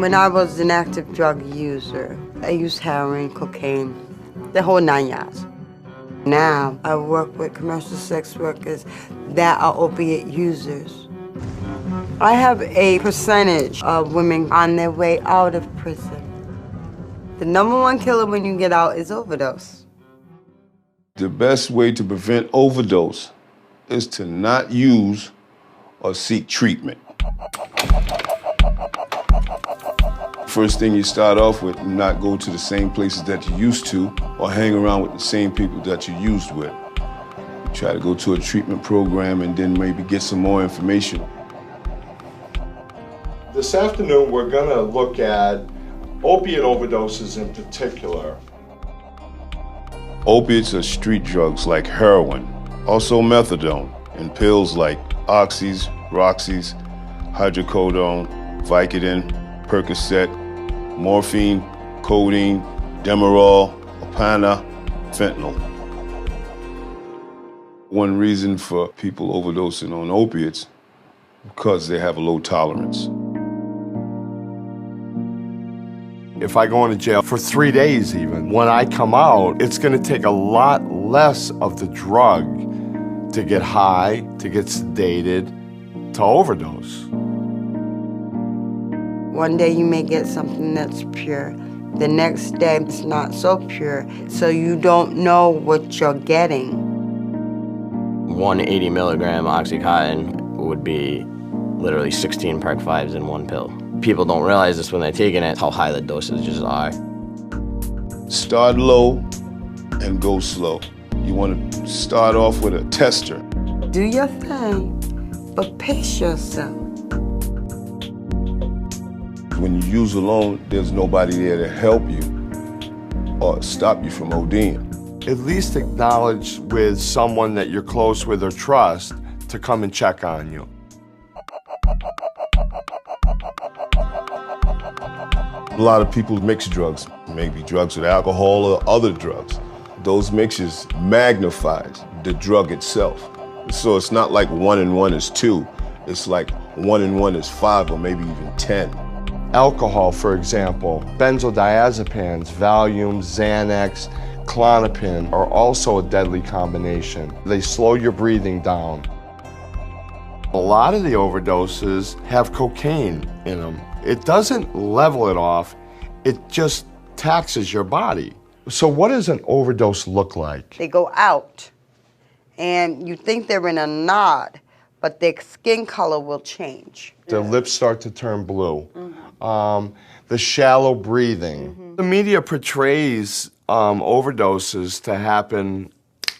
When I was an active drug user, I used heroin, cocaine, the whole 9 yards. Now, I work with commercial sex workers that are opiate users. I have a percentage of women on their way out of prison. The #1 killer when you get out is overdose. The best way to prevent overdose is to not use or seek treatment. First thing you start off with, not go to the same places that you used to or hang around with the same people that you used with. Try to go to a treatment program and then maybe get some more information. This afternoon, we're gonna look at opiate overdoses in particular. Opiates are street drugs like heroin, also methadone, and pills like oxys, roxys, hydrocodone, Vicodin, Percocet, morphine, codeine, Demerol, Opana, fentanyl. One reason for people overdosing on opiates because they have a low tolerance. If I go into jail for 3 days even, when I come out, it's gonna take a lot less of the drug to get high, to get sedated, to overdose. One day you may get something that's pure. The next day it's not so pure, so you don't know what you're getting. 180 milligram Oxycontin would be literally 16 Perc 5s in one pill. People don't realize this when they're taking it, how high the dosages are. Start low and go slow. You want to start off with a tester. Do your thing, but pace yourself. When you use alone, there's nobody there to help you or stop you from ODing. At least acknowledge with someone that you're close with or trust to come and check on you. A lot of people mix drugs, maybe drugs with alcohol or other drugs. Those mixes magnifies the drug itself. So it's not like 1 and 1 is 2. It's like 1 and 1 is 5 or maybe even 10. Alcohol, for example, benzodiazepines, Valium, Xanax, Klonopin are also a deadly combination. They slow your breathing down. A lot of the overdoses have cocaine in them. It doesn't level it off, it just taxes your body. So what does an overdose look like? They go out, and you think they're in a nod, but their skin color will change. The lips start to turn blue. The shallow breathing. The media portrays overdoses to happen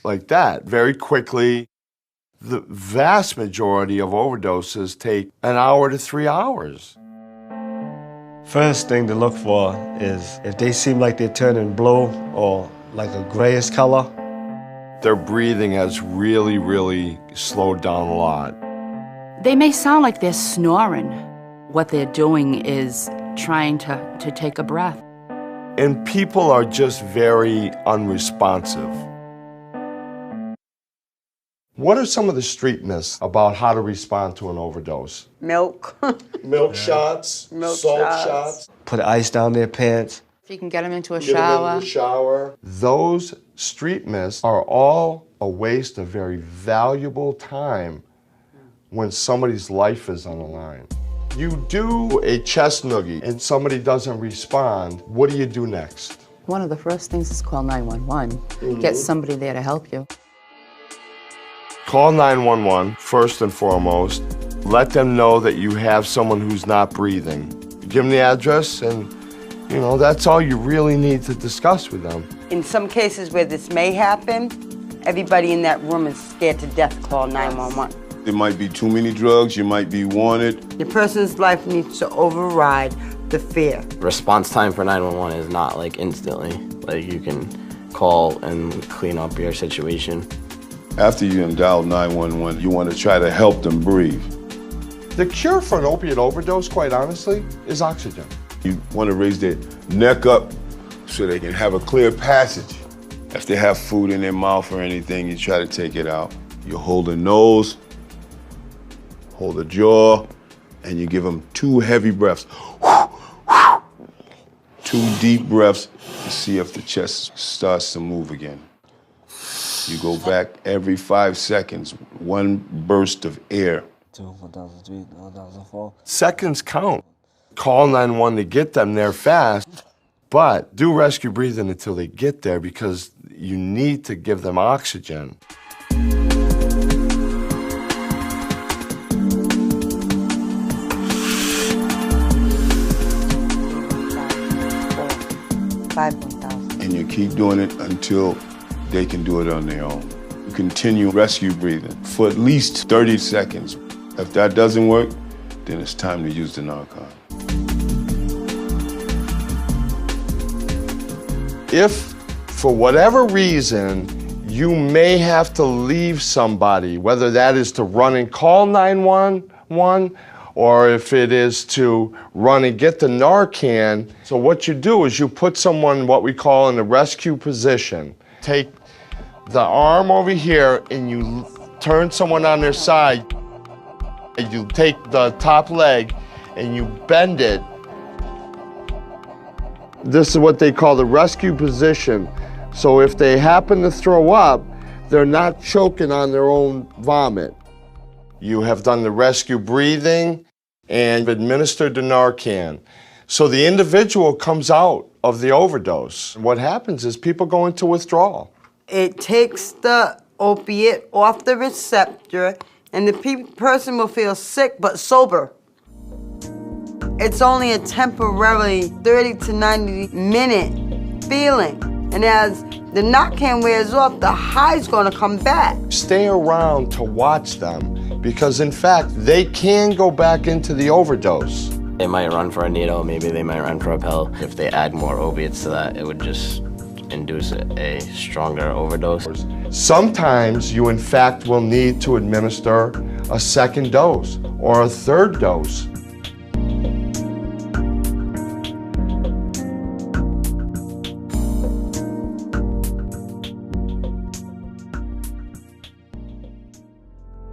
like that, very quickly. The vast majority of overdoses take an hour to 3 hours. First thing to look for is if they seem like they're turning blue or like a grayish color. Their breathing has really, really slowed down a lot. They may sound like they're snoring. What they're doing is trying to take a breath. And people are just very unresponsive. What are some of the street myths about how to respond to an overdose? Milk. Milk shots, Milk salt shots. shots. Put ice down their pants. If you can get them into a Get them shower. in the shower. Those street myths are all a waste of very valuable time when somebody's life is on the line. You do a chest noogie and somebody doesn't respond, what do you do next? One of the first things is call 911. Get somebody there to help you. Call 911 first and foremost. Let them know that you have someone who's not breathing. Give them the address and, you know, that's all you really need to discuss with them. In some cases where this may happen, everybody in that room is scared to death to call 911. There might be too many drugs, you might be wanted. The person's life needs to override the fear. Response time for 911 is not like instantly. Like you can call and clean up your situation. After you dial 911, you want to try to help them breathe. The cure for an opiate overdose, quite honestly, is oxygen. You want to raise their neck up so they can have a clear passage. If they have food in their mouth or anything, you try to take it out. You hold the nose, hold the jaw, and you give them 2 heavy breaths. 2 deep breaths to see if the chest starts to move again. You go back every 5 seconds, 1 burst of air. 2003, 2004. Seconds count. Call 911 to get them there fast, but do rescue breathing until they get there because you need to give them oxygen. And you keep doing it until they can do it on their own. You continue rescue breathing for at least 30 seconds. If that doesn't work, then it's time to use the Narcan. If, for whatever reason, you may have to leave somebody, whether that is to run and call 911, or if it is to run and get the Narcan. So what you do is you put someone, what we call in a rescue position. Take the arm over here and you turn someone on their side. And you take the top leg and you bend it. This is what they call the rescue position. So if they happen to throw up, they're not choking on their own vomit. You have done the rescue breathing and administered the Narcan. So the individual comes out of the overdose. What happens is people go into withdrawal. It takes the opiate off the receptor, and the person will feel sick but sober. It's only a temporarily 30 to 90 minute feeling. And as the Narcan wears off, the high's gonna come back. Stay around to watch them because in fact, they can go back into the overdose. They might run for a needle, maybe they might run for a pill. If they add more opiates to that, it would just induce a stronger overdose. Sometimes you in fact will need to administer a second dose or a third dose